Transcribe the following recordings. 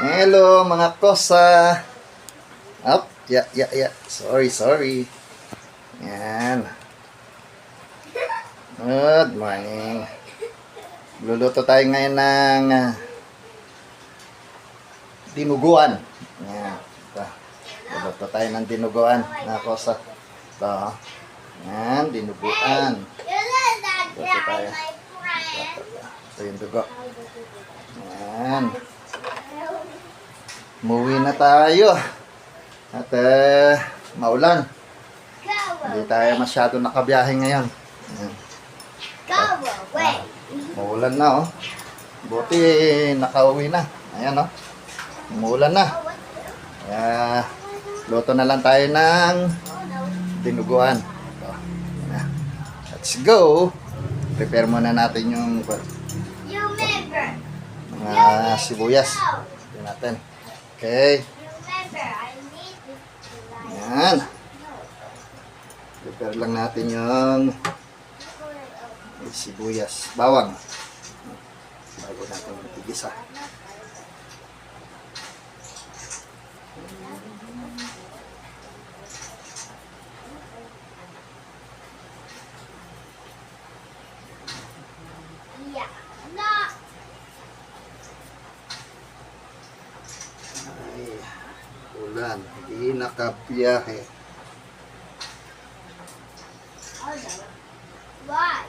Hello mga kosa. Up, ya. Sorry. Yan. Good morning. Luluto tayo ngayon ng dinuguan. Yan. Ito. Luluto tayo ng dinuguan mga kosa. Ito. Yan, dinuguan. Luluto tayo. Ito yung dugo. Yan. Umuwi na tayo. At maulan. Hindi tayo masyado nakabiyahe ngayon. Ayan. Maulan na oh. Buti nakauwi na. Ayan oh. Umulan na. Luto na lang tayo ng dinuguan. Let's go. Prepare muna natin yung mga sibuyas. Tignan natin. Okay. Yan. Prepare lang natin yung sibuyas. Bawang. Bago natin tigisa. Ulan, hindi nakabiyahe. Why?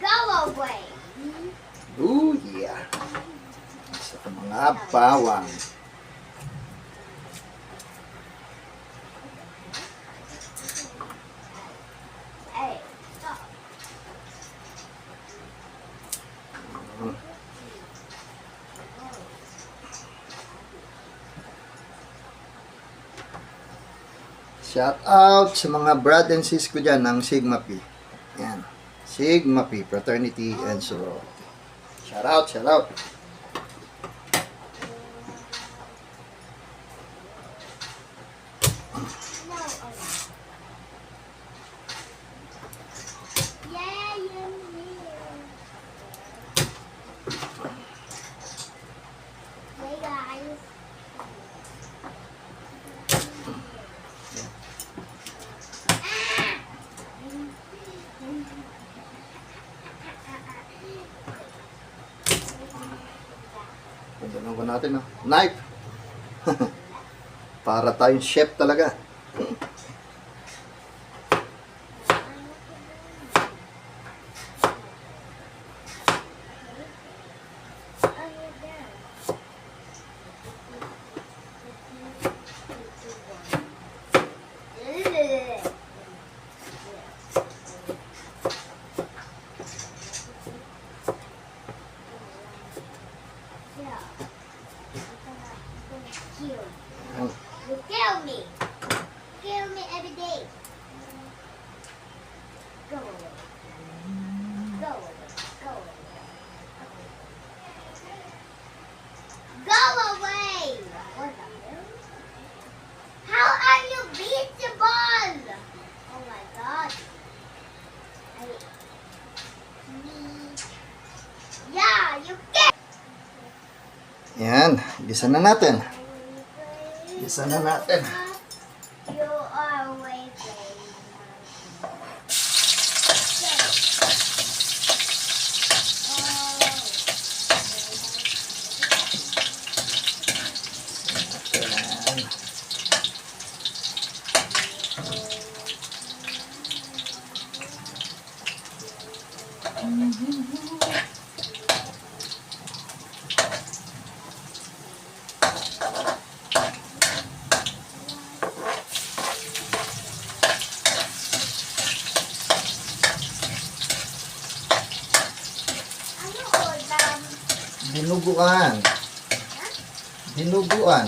Go away. Oh yeah. Sa mga bawang. Hey, stop. Shout out sa mga brad and sis ko dyan ng Sigma P. Yan. Sigma P, Fraternity and Sorority. Shout out. Yeah, you're here. Hey guys. Pagdalang ko natin, no? Knife! Para tayong chef talaga. You kill me. Kill me every day. Go away. Go away. Go away. Go away. What the hell? How are you beatable? Oh my god. Yeah, you get. Yan. Gisa na natin. Gisa na natin. You are waiting. Yan. Dinuguan. Dinuguan.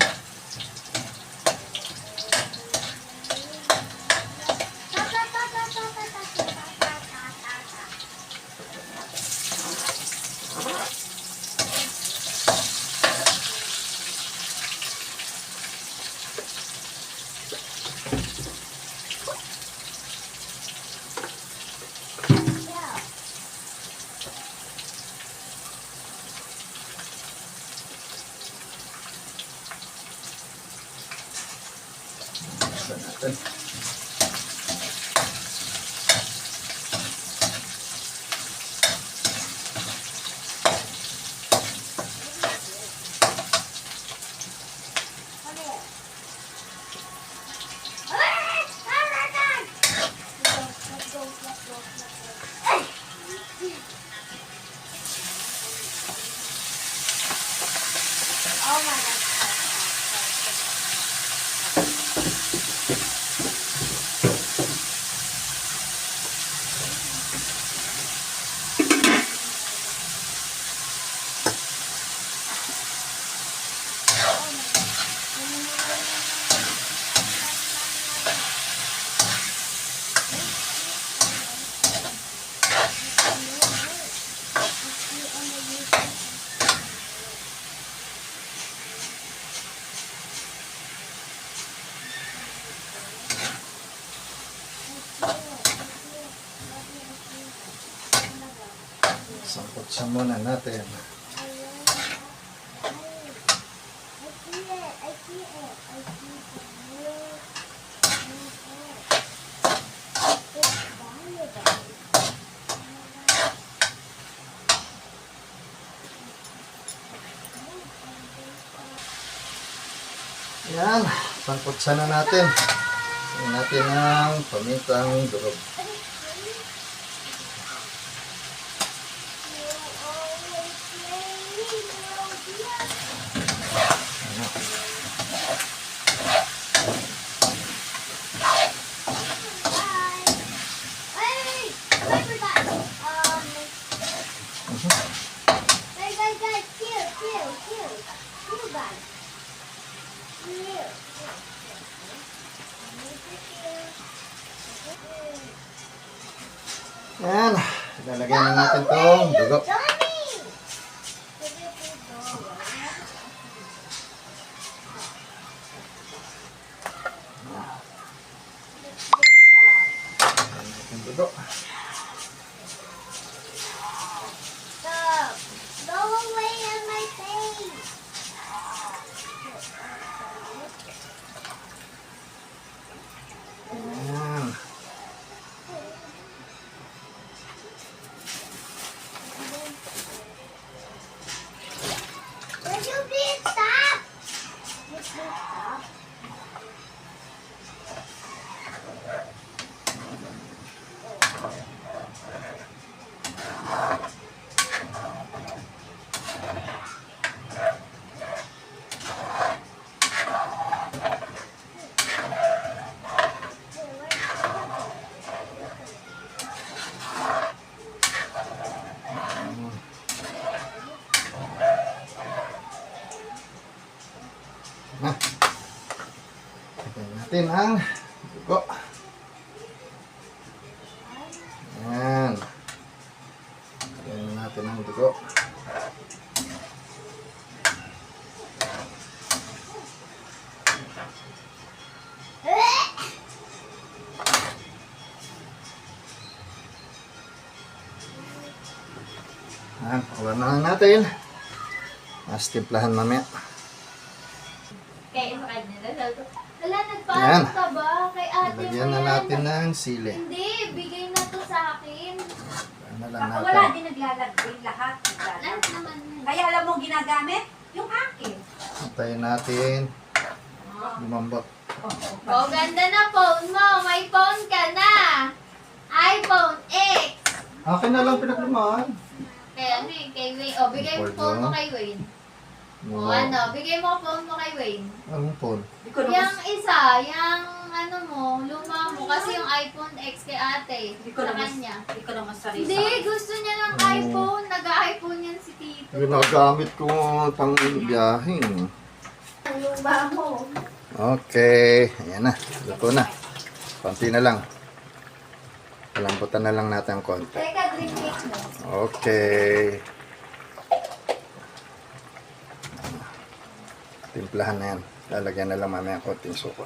Sangkot siya muna natin. Yan, sangkot siya na natin. Yan natin ang pamintang durog. Yan, lalagyan na natin tong dugo. Lalagyan natin dugo. Go away on my face. Yan. Would you please stop? Would you stop? Na. Lagyan natin ang dugo. Yan. Lagyan natin ang dugo. Yan, kuha na lang natin. Mas timplahan mamaya. Kaya sa kanya na sabi ko, hala, Yan. nagpaalam ka ba? Kay ate mo Lagyan na yan. natin ng sili. Hindi, bigay na to sa akin. Ano lang Wala natin. din naglalagay lahat. Lahat naman yun. Kaya alam mo ginagamit? Yung akin. Antayin natin. Lumambot. Oh, ganda na phone mo. May phone ka na. iPhone X. Akin na lang pinaglumaan. Kaya ano eh, kay Wayne. Oh, bigay mo phone mo kay Wayne. Oh, ano, bigay mo phone mo kay Wayne. Anong phone? Di ko naman, Yung isa, yung ano mo, luma mo. Kasi yung iPhone X kay ate. di ko Sa naman, kanya. di ko naman sarili. Hindi, gusto niya ng Oh. iPhone. Nag-iPhone yan si Tito. Ginagamit ko pang biyahin. Ang luma mo. Okay. Ayan na. Luto na. Konti na lang. Palambutan na lang natin ang konti. Teka, drink cake mo. Okay. Timplahan na yan. Lalagyan na lang mamaya ang konting suko.